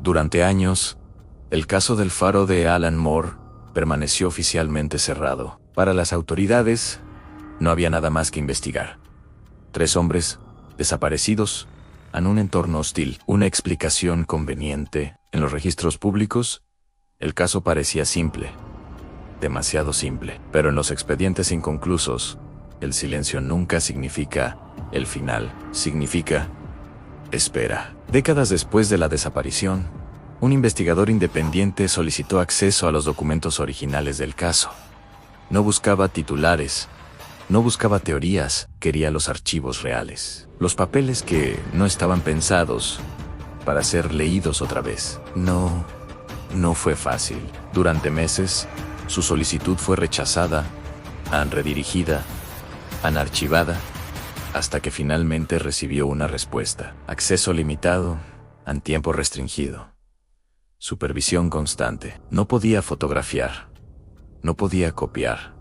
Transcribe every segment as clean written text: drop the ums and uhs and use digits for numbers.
Durante años, el caso del faro de Alan Moore permaneció oficialmente cerrado. Para las autoridades, no había nada más que investigar. 3 hombres, desaparecidos, en un entorno hostil. Una explicación conveniente. En los registros públicos, el caso parecía simple. Demasiado simple. Pero en los expedientes inconclusos, el silencio nunca significa el final. Significa espera. Décadas después de la desaparición, un investigador independiente solicitó acceso a los documentos originales del caso. No buscaba titulares, no buscaba teorías, quería los archivos reales. Los papeles que no estaban pensados para ser leídos otra vez. No fue fácil. Durante meses, su solicitud fue rechazada, redirigida, archivada, hasta que finalmente recibió una respuesta. Acceso limitado, en tiempo restringido. Supervisión constante. No podía fotografiar. No podía copiar.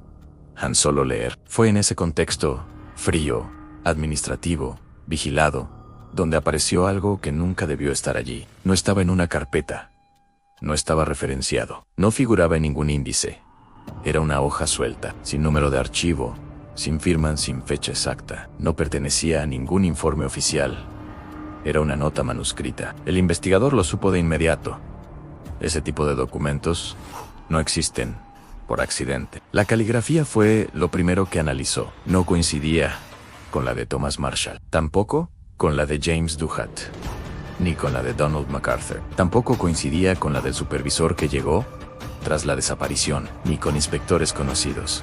Solo leer. Fue en ese contexto, frío, administrativo, vigilado, donde apareció algo que nunca debió estar allí. No estaba en una carpeta. No estaba referenciado. No figuraba en ningún índice. Era una hoja suelta, sin número de archivo, sin firma, sin fecha exacta. No pertenecía a ningún informe oficial. Era una nota manuscrita. El investigador lo supo de inmediato. Ese tipo de documentos no existen por accidente. La caligrafía fue lo primero que analizó. No coincidía con la de Thomas Marshall. Tampoco con la de James Duhat. Ni con la de Donald MacArthur. Tampoco coincidía con la del supervisor que llegó tras la desaparición. Ni con inspectores conocidos.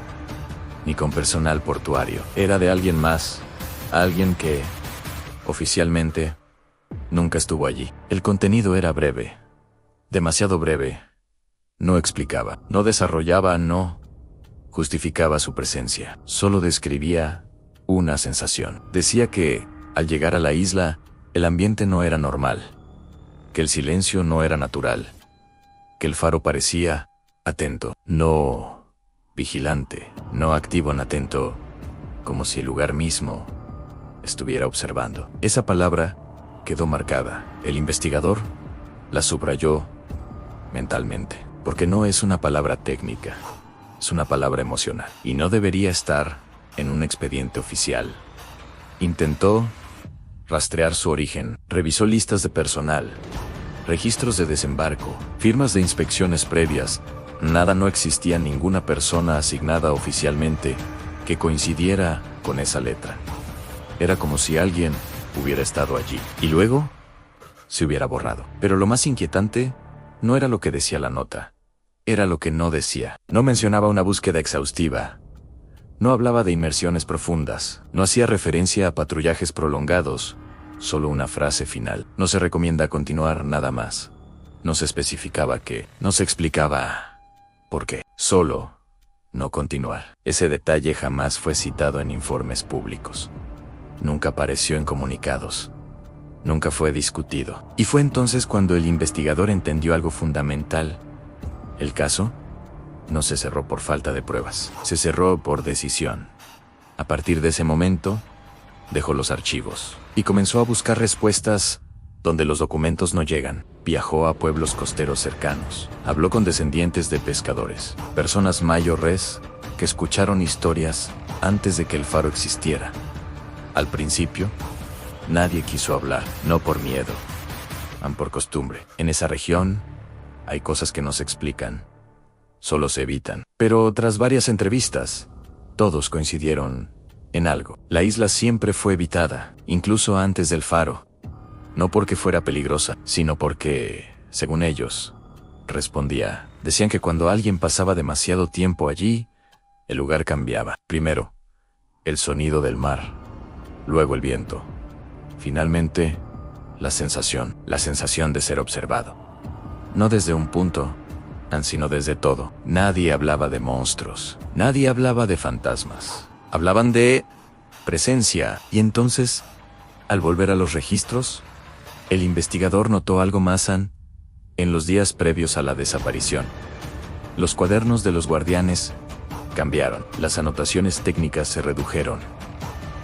Ni con personal portuario. Era de alguien más. Alguien que, oficialmente, nunca estuvo allí. El contenido era breve. Demasiado breve. No explicaba, no desarrollaba, no justificaba su presencia. Solo describía una sensación. Decía que, al llegar a la isla, el ambiente no era normal. Que el silencio no era natural. Que el faro parecía atento, no vigilante, no activo en atento, como si el lugar mismo estuviera observando. Esa palabra quedó marcada. El investigador la subrayó mentalmente, porque no es una palabra técnica, es una palabra emocional, y no debería estar en un expediente oficial. Intentó rastrear su origen, revisó listas de personal, registros de desembarco, firmas de inspecciones previas. Nada, no existía ninguna persona asignada oficialmente que coincidiera con esa letra. Era como si alguien hubiera estado allí, y luego se hubiera borrado. Pero lo más inquietante no era lo que decía la nota, era lo que no decía. No mencionaba una búsqueda exhaustiva, no hablaba de inmersiones profundas, no hacía referencia a patrullajes prolongados, solo una frase final. No se recomienda continuar, nada más. No se especificaba qué, no se explicaba por qué, solo no continuar. Ese detalle jamás fue citado en informes públicos. Nunca apareció en comunicados. Nunca fue discutido. Y fue entonces cuando el investigador entendió algo fundamental. El caso no se cerró por falta de pruebas. Se cerró por decisión. A partir de ese momento, dejó los archivos y comenzó a buscar respuestas donde los documentos no llegan. Viajó a pueblos costeros cercanos. Habló con descendientes de pescadores, personas mayores que escucharon historias antes de que el faro existiera. Al principio, nadie quiso hablar, no por miedo, por costumbre. En esa región, hay cosas que no se explican, solo se evitan. Pero tras varias entrevistas, todos coincidieron en algo. La isla siempre fue evitada, incluso antes del faro. No porque fuera peligrosa, sino porque, según ellos, respondía. Decían que cuando alguien pasaba demasiado tiempo allí, el lugar cambiaba. Primero, el sonido del mar, luego el viento. Finalmente, la sensación de ser observado. No desde un punto, sino desde todo. Nadie hablaba de monstruos, nadie hablaba de fantasmas. Hablaban de presencia. Y entonces, al volver a los registros, el investigador notó algo más en los días previos a la desaparición. Los cuadernos de los guardianes cambiaron, las anotaciones técnicas se redujeron,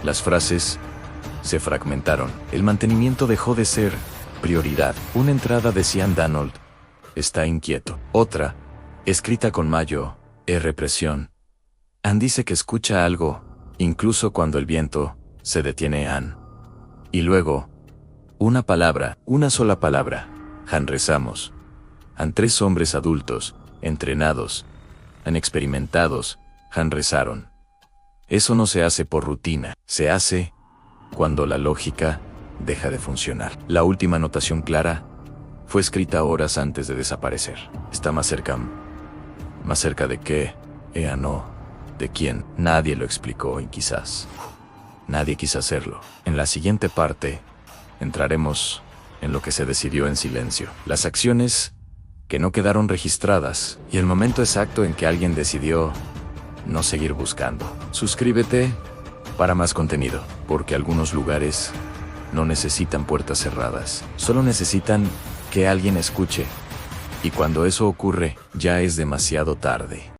las frases se fragmentaron. El mantenimiento dejó de ser Prioridad. Una entrada de Cian Danold. Está inquieto. Otra, escrita con mayo, represión. Anne dice que escucha algo, incluso cuando el viento se detiene. Anne. Y luego, una palabra, una sola palabra. Han rezamos. Han tres hombres adultos, entrenados, han experimentados, han rezaron. Eso no se hace por rutina, se hace cuando la lógica deja de funcionar. La última anotación clara fue escrita horas antes de desaparecer. Está más cerca de qué, no, de quién. Nadie lo explicó y quizás nadie quiso hacerlo. En la siguiente parte, entraremos en lo que se decidió en silencio. Las acciones que no quedaron registradas y el momento exacto en que alguien decidió no seguir buscando. Suscríbete para más contenido, porque algunos lugares no necesitan puertas cerradas, solo necesitan que alguien escuche. Y cuando eso ocurre, ya es demasiado tarde.